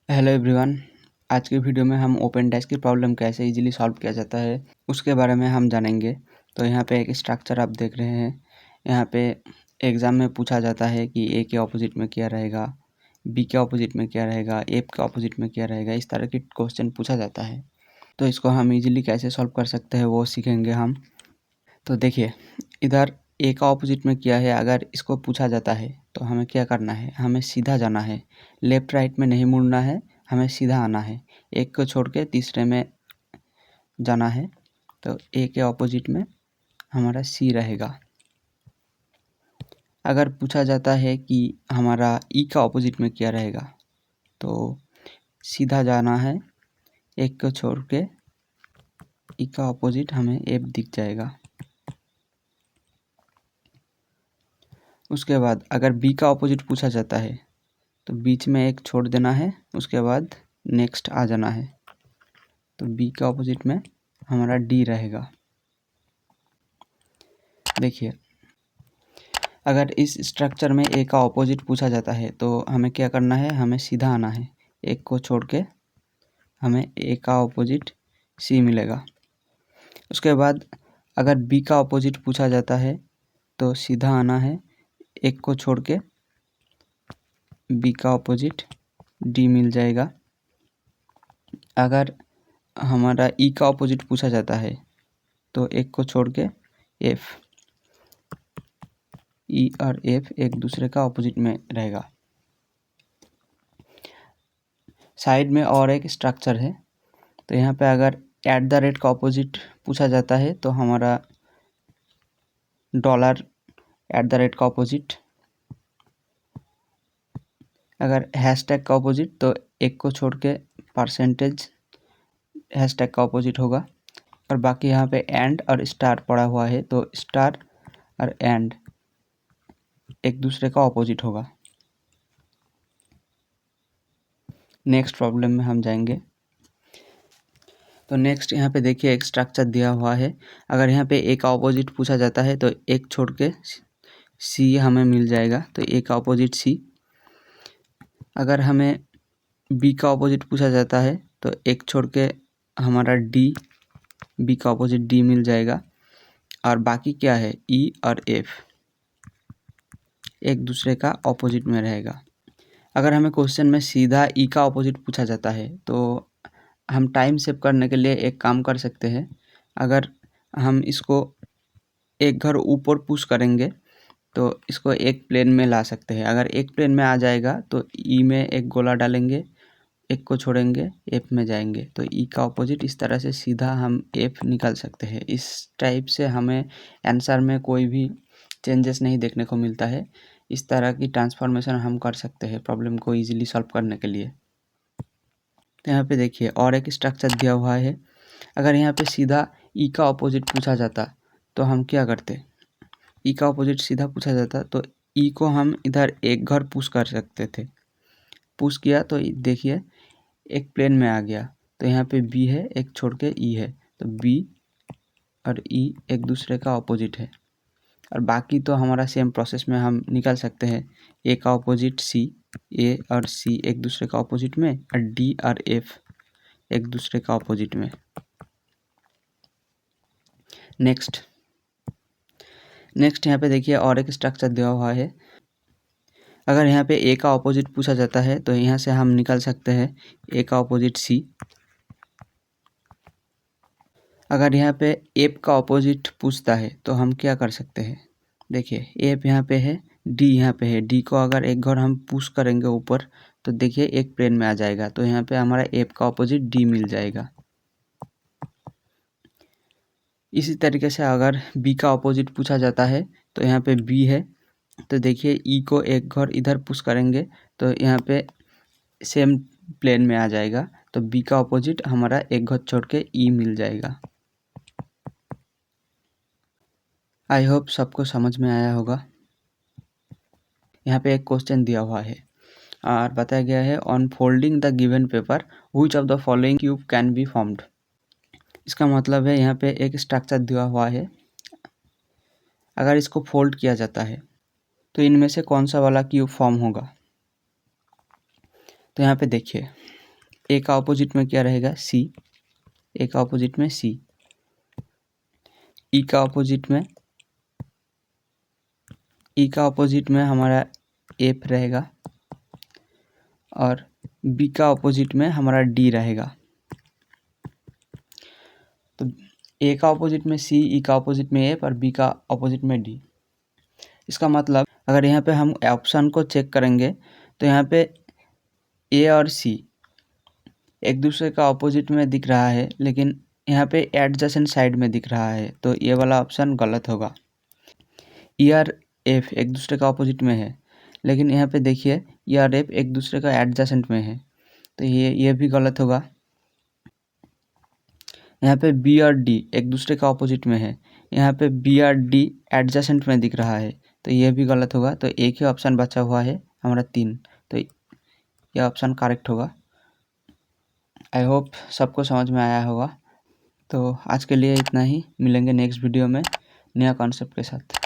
Hello everyone. आज की video में हम ओपन डैश की प्रॉब्लम कैसे इजीली सॉल्व किया जाता है उसके बारे में हम जानेंगे। तो यहाँ पे एक स्ट्रक्चर आप देख रहे हैं। यहाँ पे एग्ज़ाम में पूछा जाता है कि ए के ऑपोजिट में क्या रहेगा, बी के ऑपोजिट में क्या रहेगा, एफ के ऑपोजिट में क्या रहेगा। इस तरह की क्वेश्चन पूछा जाता है। तो इसको हम इजीली कैसे सॉल्व कर सकते हैं वो सीखेंगे हम। तो देखिए, इधर ए का ऑपोजिट में क्या है। अगर इसको पूछा जाता है तो हमें क्या करना है, हमें सीधा जाना है, लेफ़्ट राइट में नहीं मुड़ना है, हमें सीधा आना है। एक को छोड़ के तीसरे में जाना है। तो ए के ऑपोजिट में हमारा सी रहेगा। अगर पूछा जाता है कि हमारा ई का ऑपोजिट में क्या रहेगा, तो सीधा जाना है, एक को छोड़ के ई का ऑपोजिट हमें एफ दिख जाएगा। उसके बाद अगर बी का ऑपोजिट पूछा जाता है तो बीच में एक छोड़ देना है, उसके बाद नेक्स्ट आ जाना है। तो बी का ऑपोजिट में हमारा डी रहेगा। देखिए, अगर इस स्ट्रक्चर में ए का ऑपोजिट पूछा जाता है तो हमें क्या करना है, हमें सीधा आना है। एक को छोड़ के हमें ए का ऑपोजिट सी मिलेगा। उसके बाद अगर बी का ऑपोजिट पूछा जाता है तो सीधा आना है, एक को छोड़ के बी का ऑपोजिट डी मिल जाएगा। अगर हमारा ई का ऑपोजिट पूछा जाता है तो एक को छोड़ के एफ, ई और एफ एक दूसरे का ऑपोजिट में रहेगा। साइड में और एक स्ट्रक्चर है। तो यहाँ पे अगर एट द रेट का ऑपोजिट पूछा जाता है तो हमारा डॉलर एट द रेट का ऑपोजिट। अगर हैशटैग का ऑपोजिट तो एक को छोड़ के परसेंटेज हैशटैग का ऑपोजिट होगा। और बाकी यहाँ पे एंड और स्टार पड़ा हुआ है तो स्टार और एंड एक दूसरे का ऑपोजिट होगा। नेक्स्ट प्रॉब्लम में हम जाएंगे। तो नेक्स्ट यहाँ पे देखिए एक स्ट्रक्चर दिया हुआ है। अगर यहाँ पे ए का ऑपोजिट पूछा जाता है तो एक छोड़ के सी हमें मिल जाएगा। तो ए का ऑपोजिट सी। अगर हमें बी का ऑपोजिट पूछा जाता है तो एक छोड़ के हमारा डी, बी का ऑपोजिट डी मिल जाएगा। और बाकी क्या है, ई और एफ एक दूसरे का ऑपोजिट में रहेगा। अगर हमें क्वेश्चन में सीधा ई का ऑपोजिट पूछा जाता है तो हम टाइम सेव करने के लिए एक काम कर सकते हैं। अगर हम इसको एक घर ऊपर पुश करेंगे तो इसको एक प्लेन में ला सकते हैं। अगर एक प्लेन में आ जाएगा तो ई में एक गोला डालेंगे, एक को छोड़ेंगे, एफ में जाएंगे। तो ई का ऑपोजिट इस तरह से सीधा हम एफ निकाल सकते हैं। इस टाइप से हमें आंसर में कोई भी चेंजेस नहीं देखने को मिलता है। इस तरह की ट्रांसफॉर्मेशन हम कर सकते हैं प्रॉब्लम को ईजिली सॉल्व करने के लिए। तो यहाँ पे देखिए और एक स्ट्रक्चर दिया हुआ है। अगर यहाँ पे सीधा ई का ऑपोजिट पूछा जाता तो हम क्या करते, ई का ऑपोजिट सीधा पूछा जाता तो ई को हम इधर एक घर पुश कर सकते थे। पुश किया तो देखिए एक प्लेन में आ गया। तो यहाँ पे बी है, एक छोड़ के ई है। तो बी और ई एक दूसरे का ऑपोजिट है। और बाकी तो हमारा सेम प्रोसेस में हम निकाल सकते हैं। ए का ऑपोजिट सी, ए और सी एक दूसरे का ऑपोजिट में, और डी और एफ एक दूसरे का ऑपोजिट में। नेक्स्ट यहाँ पे देखिए और एक स्ट्रक्चर दिया हुआ है। अगर यहाँ पे ए का ऑपोजिट पूछा जाता है तो यहाँ से हम निकाल सकते हैं ए का ऑपोजिट सी। अगर यहाँ पे एफ का ऑपोजिट पूछता है तो हम क्या कर सकते हैं, देखिए एफ यहाँ पे है, डी यहाँ पे है। डी को अगर एक घर हम पुश करेंगे ऊपर तो देखिए एक प्लेन में आ जाएगा। तो यहाँ पे हमारा एफ का ऑपोजिट डी मिल जाएगा। इसी तरीके से अगर बी का ऑपोजिट पूछा जाता है तो यहाँ पे बी है। तो देखिए ई को एक घर इधर पुश करेंगे तो यहाँ पे सेम प्लेन में आ जाएगा। तो बी का ऑपोजिट हमारा एक घर छोड़ के ई मिल जाएगा। आई होप सबको समझ में आया होगा। यहाँ पे एक क्वेश्चन दिया हुआ है और बताया गया है, on folding the given paper which of the following cube can be formed. इसका मतलब है यहाँ पे एक स्ट्रक्चर दिया हुआ है। अगर इसको फोल्ड किया जाता है तो इनमें से कौन सा वाला क्यूब फॉर्म होगा। तो यहाँ पे देखिए ए का ऑपोजिट में क्या रहेगा, सी। ए का ऑपोजिट में सी। ई का ऑपोजिट में हमारा एफ रहेगा और बी का ऑपोजिट में हमारा डी रहेगा। तो ए का ऑपोजिट में सी, ई का ऑपोजिट में एफ और बी का ऑपोजिट में डी। इसका मतलब अगर यहाँ पे हम ऑप्शन को चेक करेंगे तो यहाँ पे ए और सी एक दूसरे का ऑपोजिट में दिख रहा है, लेकिन यहाँ पे एडजेसेंट साइड में दिख रहा है, तो ये वाला ऑप्शन गलत होगा। ई और एफ एक दूसरे का ऑपोजिट में है, लेकिन यहाँ पे देखिए ई और एफ एक दूसरे का एडजेसेंट में है, तो ये भी गलत होगा। यहाँ पे बी और डी एक दूसरे का ऑपोजिट में है, यहाँ पे बी और डी एडजेसेंट में दिख रहा है, तो ये भी गलत होगा। तो एक ही ऑप्शन बचा हुआ है हमारा 3, तो ये ऑप्शन करेक्ट होगा। आई होप सबको समझ में आया होगा। तो आज के लिए इतना ही, मिलेंगे नेक्स्ट वीडियो में नया कॉन्सेप्ट के साथ।